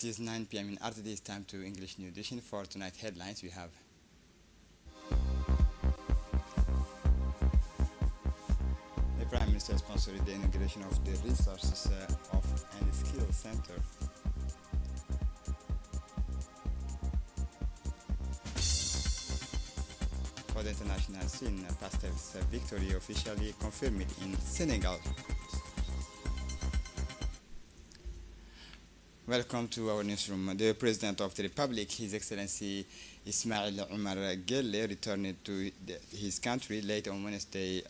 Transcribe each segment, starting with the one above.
it is 9 p.m. in RTD. It's time to English New Edition. For tonight headlines, we have the Prime Minister sponsored the inauguration of the Resources of and Skills Center. For the international scene, Pastef's victory officially confirmed in Senegal. Welcome to our newsroom. The President of the Republic, His Excellency Ismail Omar Guelleh, returned to his country late on Wednesday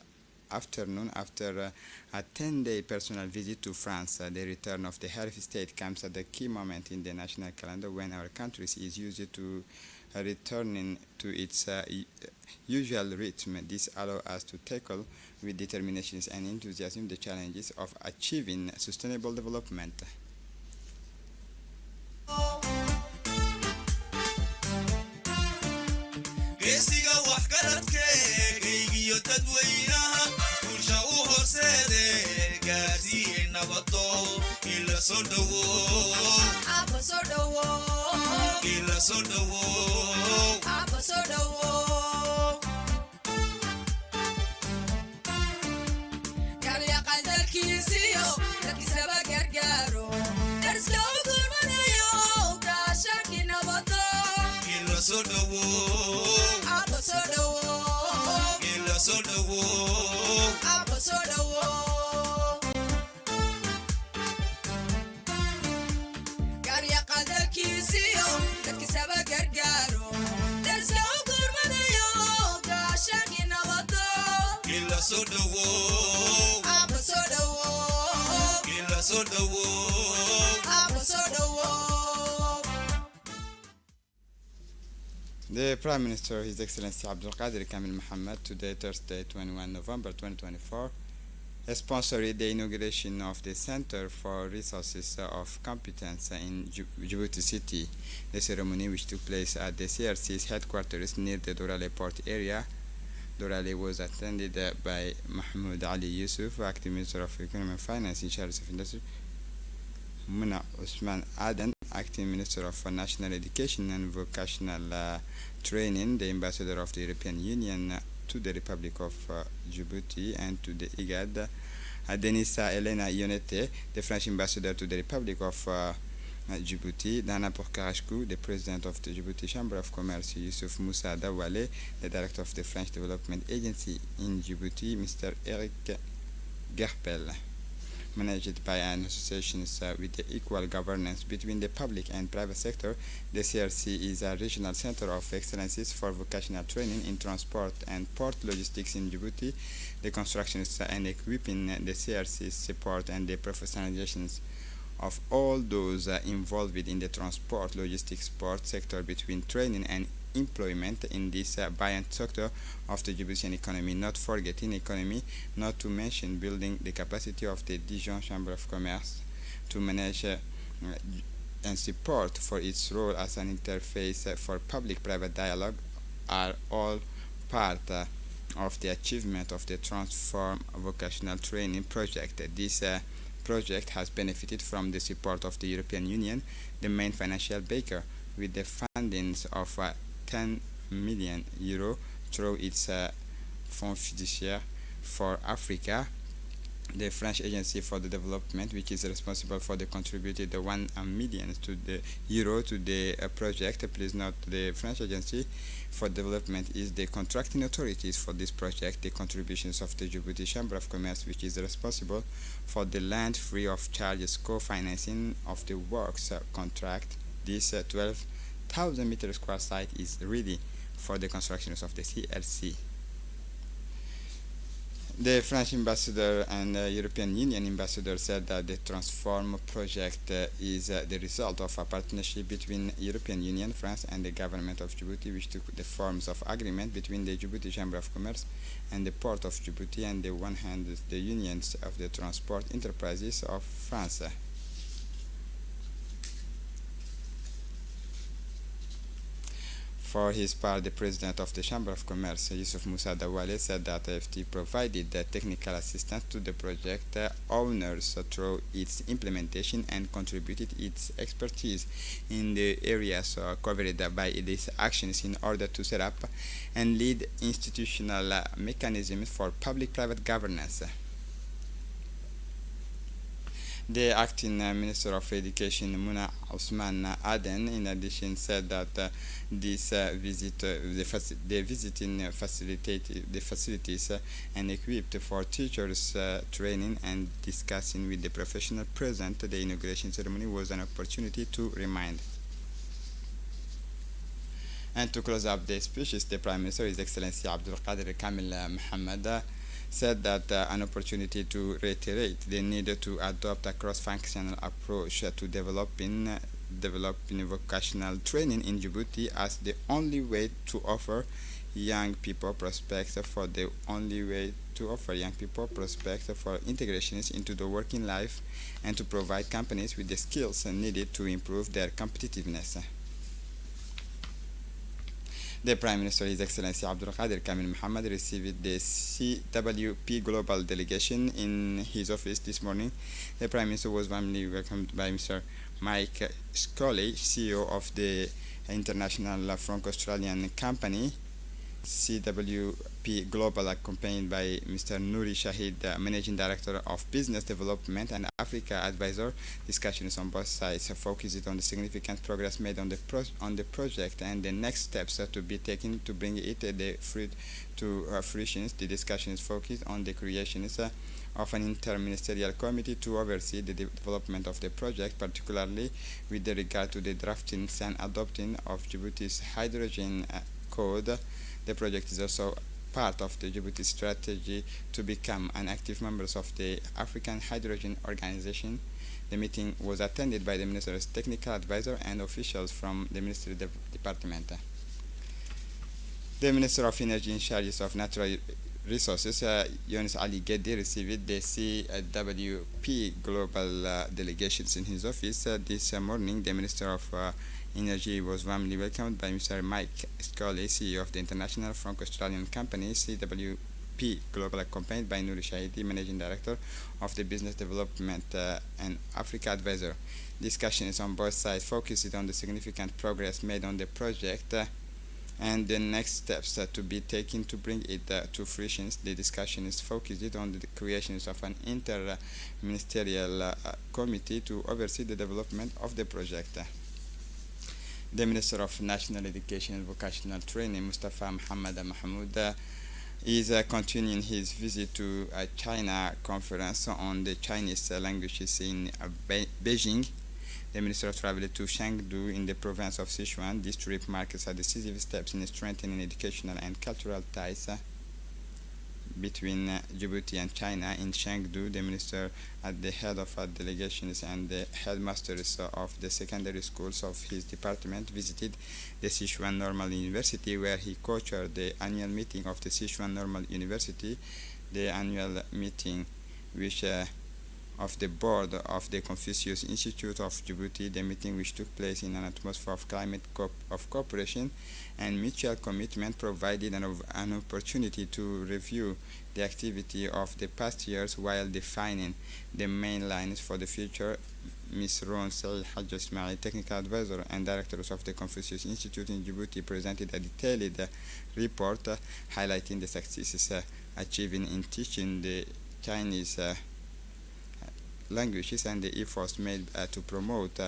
afternoon after a 10-day personal visit to France. The return of the head of state comes at a key moment in the national calendar when our country is used to returning to its usual rhythm. This allows us to tackle with determination and enthusiasm the challenges of achieving sustainable development. geesiga waxgaradkeegaygiyo dadweynaha bulsha u horseede gaarsiiye nabado ila soo dhowow ila soo dhowow galyaqandalkiisiyo dadkisaba gargaaro darska u gurmanayo gaashaki nabado ila soo dhowow ila soo dhowow garyaqandalkiisiyo dadkisaba gargaaro darska u gurmanayo gaashaki nabado ila soo dhowow ila soo dhowow The Prime Minister, His Excellency Abdulkadir Kamil Mohammed, today, Thursday, 21 November 2024, sponsored the inauguration of the Center for Resources of Competence in Djibouti City. The ceremony, which took place at the CRC's headquarters near the Dorale port area, Dorale was attended by Mahmoud Ali Yusuf, Acting Minister of Economy and Finance in charge of Industry, Muna Usman Aden, Acting Minister of National Education and Vocational Training, the Ambassador of the European Union to the Republic of Djibouti and to the IGAD, Denisa Elena Ionete, the French Ambassador to the Republic of Djibouti, Dana Pourkarashkou, the President of the Djibouti Chamber of Commerce, Youssouf Moussa Dawale, the Director of the French Development Agency in Djibouti, Mr. Eric Gerpel. Managed by an association with the equal governance between the public and private sector, the CRC is a regional center of excellences for vocational training in transport and port logistics in Djibouti. The construction and equipping the CRC support and the professionalizations of all those involved in the transport, logistics, port sector between training and employment in this buoyant sector of the Djiboutian economy, not forgetting economy, not to mention building the capacity of the Dijon Chamber of Commerce to manage and support for its role as an interface for public-private dialogue are all part of the achievement of the Transform Vocational Training Project. This project has benefited from the support of the European Union, the main financial backer, with the fundings of 10 million euro through its Fonds Fiduciaire for Africa, the French Agency for the Development, which is responsible for the contributed 1 million to the euro to the project. Please note, the French Agency for Development is the contracting authorities for this project. The contributions of the Djibouti Chamber of Commerce, which is responsible for the land free of charges co-financing of the works contract. This 12,000 meter square site is ready for the constructions of the CLC. The French ambassador and European Union ambassador said that the Transform project is the result of a partnership between European Union, France, and the government of Djibouti, which took the forms of agreement between the Djibouti Chamber of Commerce and the Port of Djibouti, and the one hand the unions of the transport enterprises of France. For his part, the president of the Chamber of Commerce, Yusuf Musa Dawale, said that FT provided technical assistance to the project owners through its implementation and contributed its expertise in the areas covered by these actions in order to set up and lead institutional mechanisms for public-private governance. The acting Minister of Education, Muna Osman Aden, in addition, said that this visit, the visiting facilitated the facilities and equipped for teachers training and discussing with the professional present. The inauguration ceremony was an opportunity to remind. And to close up the speeches, the Prime Minister, His Excellency Abdul Qadir Kamil Mohammed, said that an opportunity to reiterate the need to adopt a cross-functional approach to developing vocational training in Djibouti as the only way to offer young people prospects for integrations into the working life and to provide companies with the skills needed to improve their competitiveness. The Prime Minister, His Excellency Abdul Qadir Kamil Mohammed, received the CWP Global Delegation in his office this morning. The Prime Minister was warmly welcomed by Mr. Mike Scully, CEO of the international Franco-Australian company CWP Global, accompanied by Mr. Nouri Shahid, Managing Director of Business Development and Africa Advisor. Discussions on both sides focused on the significant progress made on the project and the next steps to be taken to bring it to fruition. The discussions focused on the creation of an interministerial committee to oversee the development of the project, particularly with regard to the drafting and adopting of Djibouti's hydrogen code. The project is also part of the Djibouti strategy to become an active member of the African Hydrogen Organization. The meeting was attended by the Minister's technical advisor and officials from the Ministry Department. The Minister of Energy in charge of Natural Resources, Yunus Ali Geddi, received the CWP Global Delegations in his office this morning. The Minister of Energy was warmly welcomed by Mr. Mike Scully, CEO of the international Franco-Australian company CWP Global, accompanied by Nouri Shahidi, Managing Director of the Business Development and Africa Advisor. Discussions on both sides focused on the significant progress made on the project and the next steps to be taken to bring it to fruition. The discussion is focused on the creation of an inter-ministerial committee to oversee the development of the project. The Minister of National Education and Vocational Training, Mustafa Muhammad Mahmoud, is continuing his visit to a China conference on the Chinese languages in Beijing. The Minister traveled to Chengdu in the province of Sichuan. This trip marks a decisive step in strengthening educational and cultural ties between Djibouti and China. In Chengdu, the minister, at the head of delegations and the headmasters of the secondary schools of his department, visited the Sichuan Normal University, where he co-chaired the annual meeting of the Sichuan Normal University, the annual meeting which of the board of the Confucius Institute of Djibouti, the meeting which took place in an atmosphere of of cooperation and mutual commitment, provided an opportunity to review the activity of the past years while defining the main lines for the future. Ms. Ron Saïd Hajj Ismail, technical advisor and director of the Confucius Institute in Djibouti, presented a detailed report highlighting the successes achieved in teaching the Chinese languages and the efforts made to promote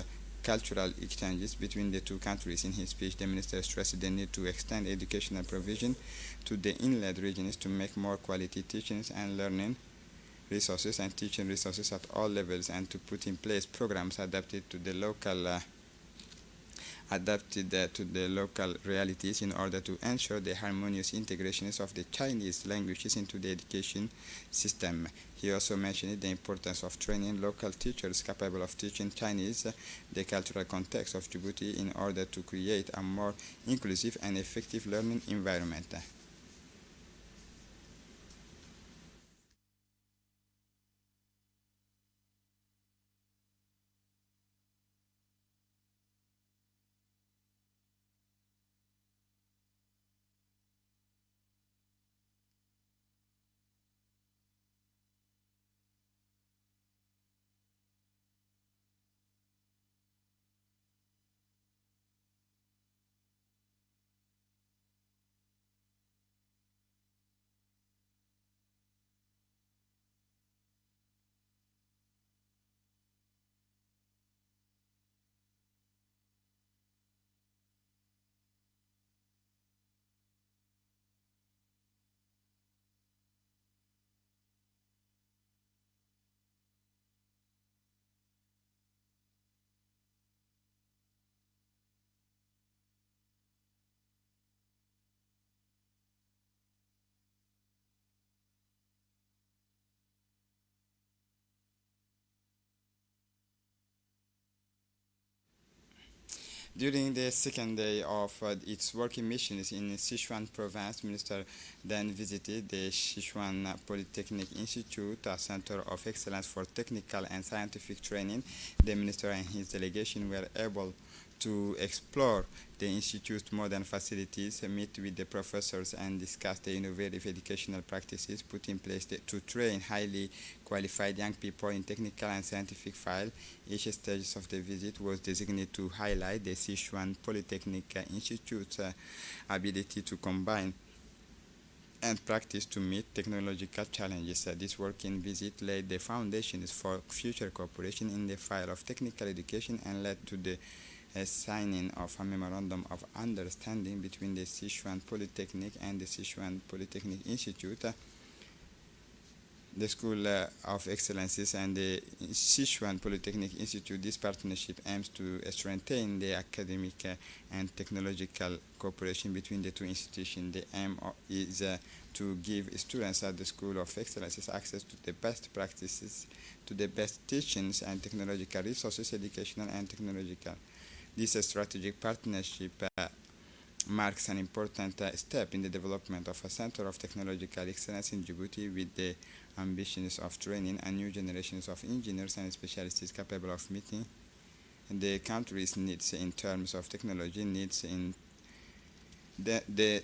cultural exchanges between the two countries. In his speech, the minister stressed the need to extend educational provision to the inland regions to make more quality teaching and learning resources and teaching resources at all levels, and to put in place programs adapted to the local realities in order to ensure the harmonious integrations of the Chinese languages into the education system. He also mentioned the importance of training local teachers capable of teaching Chinese, the cultural context of Djibouti, in order to create a more inclusive and effective learning environment. During the second day of its working missions in Sichuan province, Minister then visited the Sichuan Polytechnic Institute, a center of excellence for technical and scientific training. The minister and his delegation were able to explore the institute's modern facilities, meet with the professors, and discuss the innovative educational practices put in place to train highly qualified young people in technical and scientific field. Each stage of the visit was designated to highlight the Sichuan Polytechnic Institute's ability to combine and practice to meet technological challenges. This working visit laid the foundations for future cooperation in the field of technical education and led to the signing of a memorandum of understanding between the Sichuan Polytechnic and the Sichuan Polytechnic Institute, the School of Excellences, and the Sichuan Polytechnic Institute. This partnership aims to strengthen the academic and technological cooperation between the two institutions. The aim is to give students at the School of Excellences access to the best practices, to the best teachings and technological resources, educational and technological. This strategic partnership marks an important step in the development of a center of technological excellence in Djibouti, with the ambitions of training a new generations of engineers and specialists capable of meeting the country's needs in terms of technology needs. In the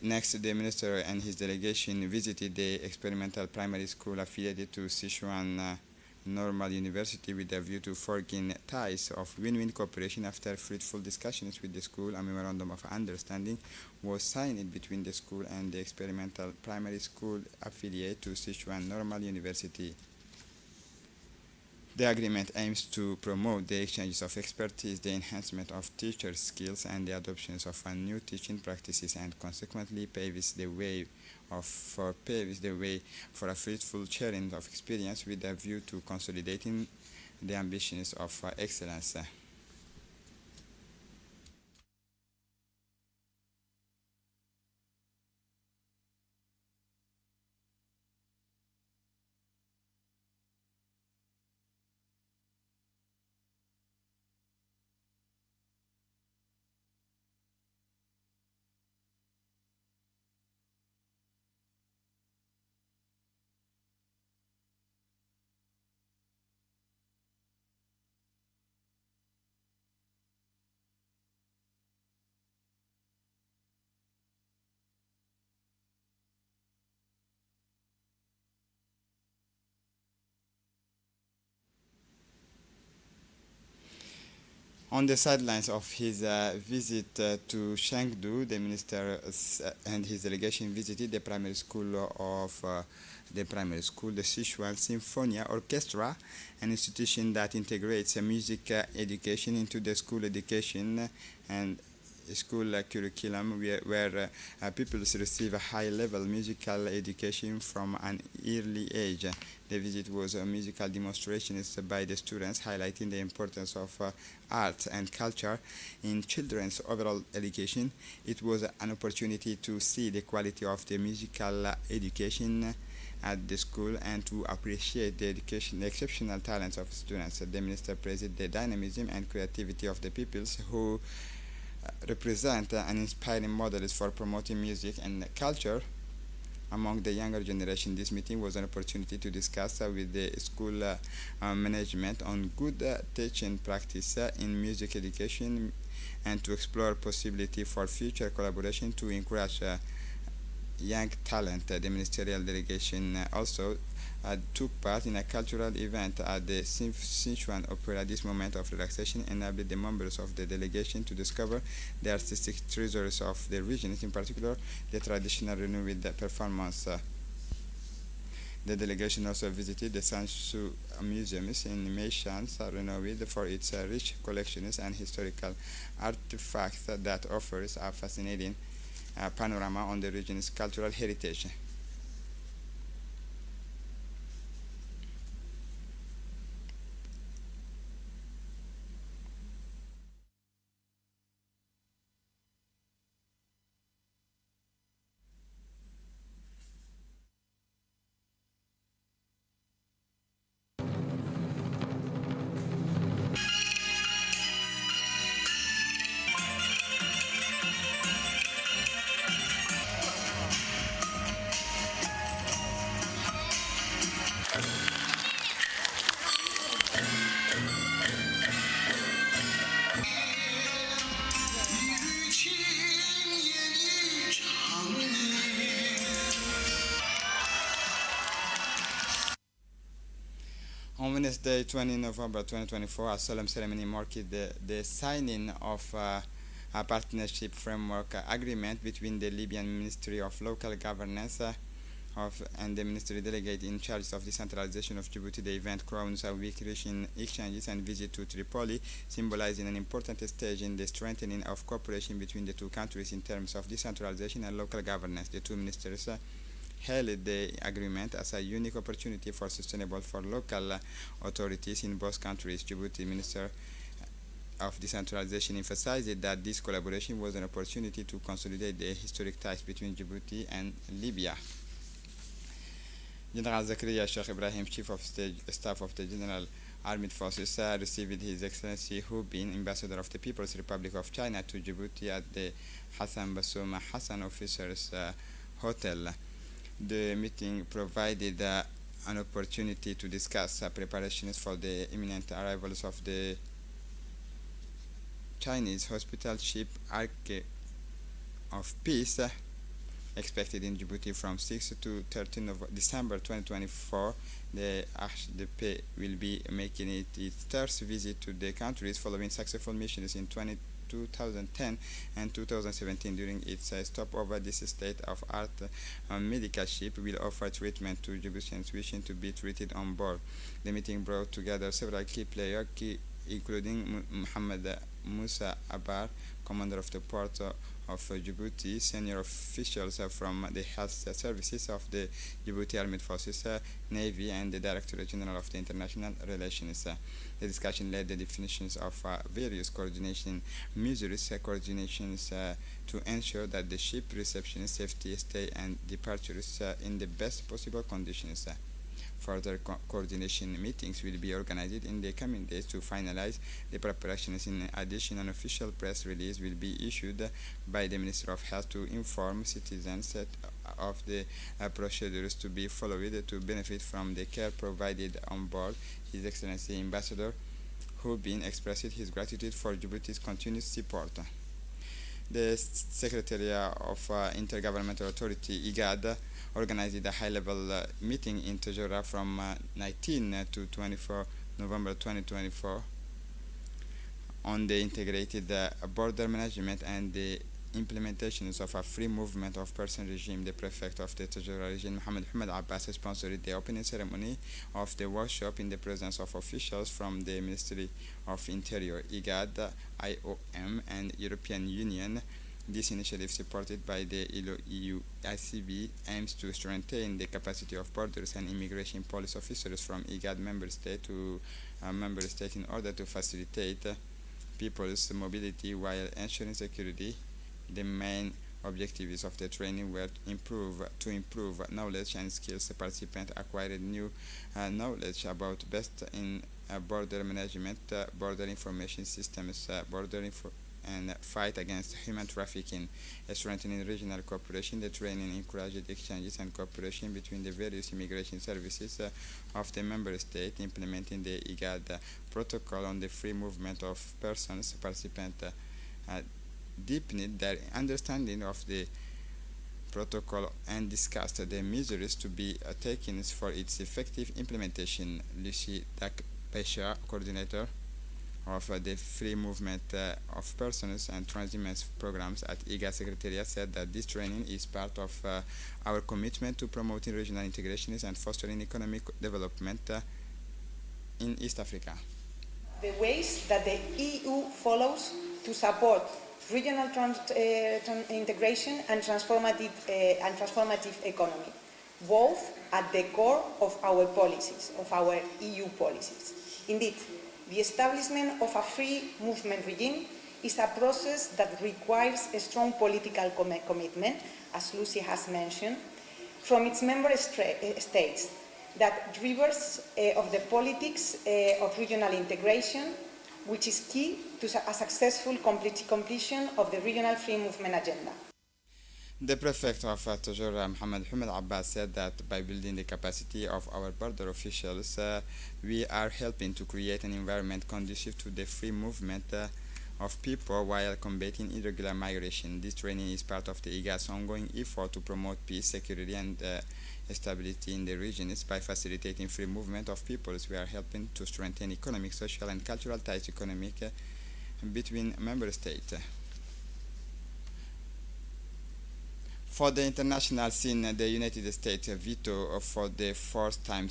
minister and his delegation visited the experimental primary school affiliated to Sichuan Normal University with a view to forging ties of win-win cooperation. After fruitful discussions with the school, a memorandum of understanding was signed between the school and the experimental primary school affiliate to Sichuan Normal University. The agreement aims to promote the exchanges of expertise, the enhancement of teacher skills, and the adoption of new teaching practices, and consequently paves the way for a fruitful sharing of experience with a view to consolidating the ambitions of excellence. On the sidelines of his visit to Chengdu, the minister and his delegation visited the primary school, the Sichuan Symphonia Orchestra, an institution that integrates music education into the school education and school curriculum, where pupils receive a high-level musical education from an early age. The visit was a musical demonstration by the students, highlighting the importance of art and culture in children's overall education. It was an opportunity to see the quality of the musical education at the school and to appreciate the exceptional talents of students. The minister praised the dynamism and creativity of the pupils, who represent an inspiring model for promoting music and culture among the younger generation. This meeting was an opportunity to discuss with the school management on good teaching practice in music education and to explore possibility for future collaboration to encourage young talent. The ministerial delegation also took part in a cultural event at the Sichuan Opera. This moment of relaxation enabled the members of the delegation to discover the artistic treasures of the region, in particular the traditional renewed performance. The delegation also visited the Sanshu Museums in Meishan, renowned for its rich collections and historical artifacts that offers a fascinating panorama on the region's cultural heritage. Wednesday, 20 November 2024, a solemn ceremony marked the signing of a partnership framework agreement between the Libyan Ministry of Local Governance and the ministry delegate in charge of decentralization of Djibouti. The event crowns a week rich in exchanges and visit to Tripoli, symbolizing an important stage in the strengthening of cooperation between the two countries in terms of decentralization and local governance. The two ministers hailed the agreement as a unique opportunity for sustainable for local authorities in both countries. Djibouti Minister of Decentralization emphasized that this collaboration was an opportunity to consolidate the historic ties between Djibouti and Libya. General Zakaria Sheikh Ibrahim, Chief of Staff of the General Armed Forces, received His Excellency Hu Bin, Ambassador of the People's Republic of China to Djibouti at the Hassan Bassouma Hassan Officers Hotel. The meeting provided an opportunity to discuss preparations for the imminent arrivals of the Chinese hospital ship Ark of Peace, expected in Djibouti from 6 to 13 of December 2024. The HDP will be making its third visit to the countries following successful missions in 2010 and 2017. During its stopover, this state-of-art medical ship will offer treatment to Djiboutians wishing to be treated on board. The meeting brought together several key players, including Mohammed Musa Abar, commander of the port of Djibouti, senior officials from the health services of the Djibouti Armed Forces, Navy, and the Director General of the International Relations. The discussion led the definitions of various coordination measures, to ensure that the ship reception, safety, stay, and departures in the best possible conditions. Further coordination meetings will be organized in the coming days to finalize the preparations. In addition, an official press release will be issued by the Minister of Health to inform citizens of the procedures to be followed to benefit from the care provided on board. His Excellency Ambassador Hu Bin expressed his gratitude for Djibouti's continued support. The Secretariat of Intergovernmental Authority, IGAD, organized a high-level meeting in Tajura from 19 to 24 November 2024 on the integrated border management and the implementations of a free movement of person regime. The prefect of the Tajura region, Mohammed Abbas, sponsored the opening ceremony of the workshop in the presence of officials from the Ministry of Interior, IGAD, IOM, and European Union. This initiative, supported by the EU ICB, aims to strengthen the capacity of borders and immigration police officers from IGAD member state to member state in order to facilitate people's mobility while ensuring security. The main objectives of the training were to improve knowledge and skills. Participants acquired new knowledge about best in border management, border information systems, and fight against human trafficking. Strengthening regional cooperation, the training encouraged exchanges and cooperation between the various immigration services of the member state, implementing the IGAD protocol on the free movement of persons. Participants deepened their understanding of the protocol and discussed the measures to be taken for its effective implementation. Lucy Dak-Pesha, coordinator of the free movement of persons and transhumance programs at IGAD Secretariat, said that this training is part of our commitment to promoting regional integrations and fostering economic development in East Africa. The ways that the EU follows to support regional integration and transformative economy, both at the core of our policies, of our EU policies. Indeed, the establishment of a free movement regime is a process that requires a strong political commitment, as Lucy has mentioned, from its member states, that drivers of the politics of regional integration, which is key to a successful completion of the regional free movement agenda. The prefect of Tajura, Mohammed Abbas, said that by building the capacity of our border officials, we are helping to create an environment conducive to the free movement of people while combating irregular migration. This training is part of the IGAD's ongoing effort to promote peace, security, and stability in the region. It's by facilitating free movement of peoples. We are helping to strengthen economic, social, and cultural ties between member states. For the international scene, the United States veto for the fourth time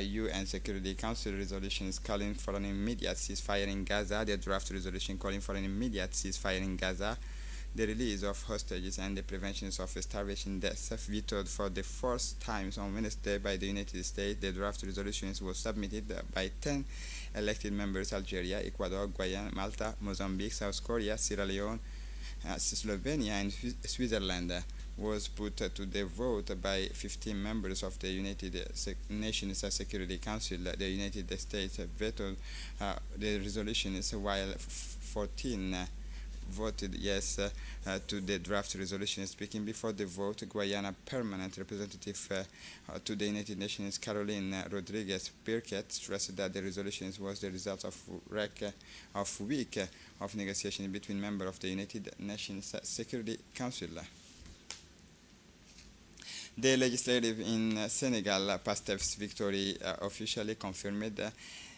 UN Security Council resolutions calling for an immediate ceasefire in Gaza, the draft resolution calling for an immediate ceasefire in Gaza, the release of hostages, and the prevention of starvation deaths, vetoed for the fourth time on Wednesday by the United States. The draft resolutions was submitted by 10 elected members: Algeria, Ecuador, Guyana, Malta, Mozambique, South Korea, Sierra Leone, Slovenia, and Switzerland. Was put to the vote by 15 members of the United Nations Security Council. The United States vetoed the resolutions while 14 voted yes to the draft resolution. Speaking before the vote, Guyana permanent representative to the United Nations, Caroline Rodriguez Birkett, stressed that the resolutions was the result of week of negotiation between members of the United Nations Security Council. The legislative in Senegal, PASTEF's victory officially confirmed.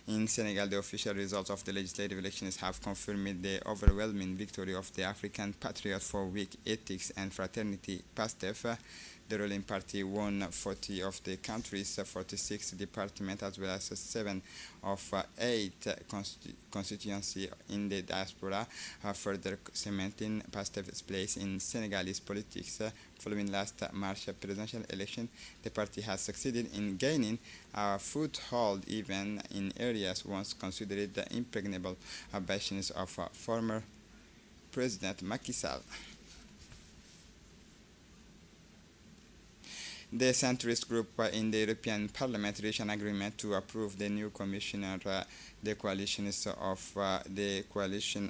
In Senegal, the official results of the legislative elections have confirmed the overwhelming victory of the African Patriot for Weak Ethics and Fraternity, PASTEF. The ruling party won 40 of the country's 46 departments as well as 7 of 8 constituencies in the diaspora, further cementing PASTEF's place in Senegalese politics. Following last March presidential election, the party has succeeded in gaining a foothold even in areas once considered impregnable bastions of former President Macky Sall. The centrist group in the European Parliament reached an agreement to approve the new commissioner. The coalition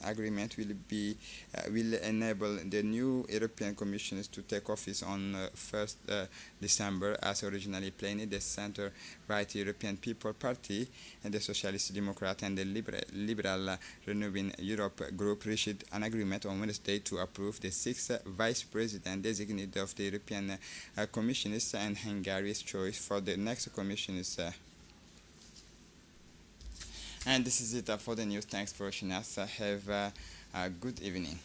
agreement will enable the new European commissioners to take office on 1st December, as originally planned. The center-right European People Party and the Socialist Democrat and the Liberal Renewing Europe group reached an agreement on Wednesday to approve the 6th vice president designate of the European Commissioners and Hungary's choice for the next commissioners. And this is it for the news. Thanks for watching us. Have a good evening.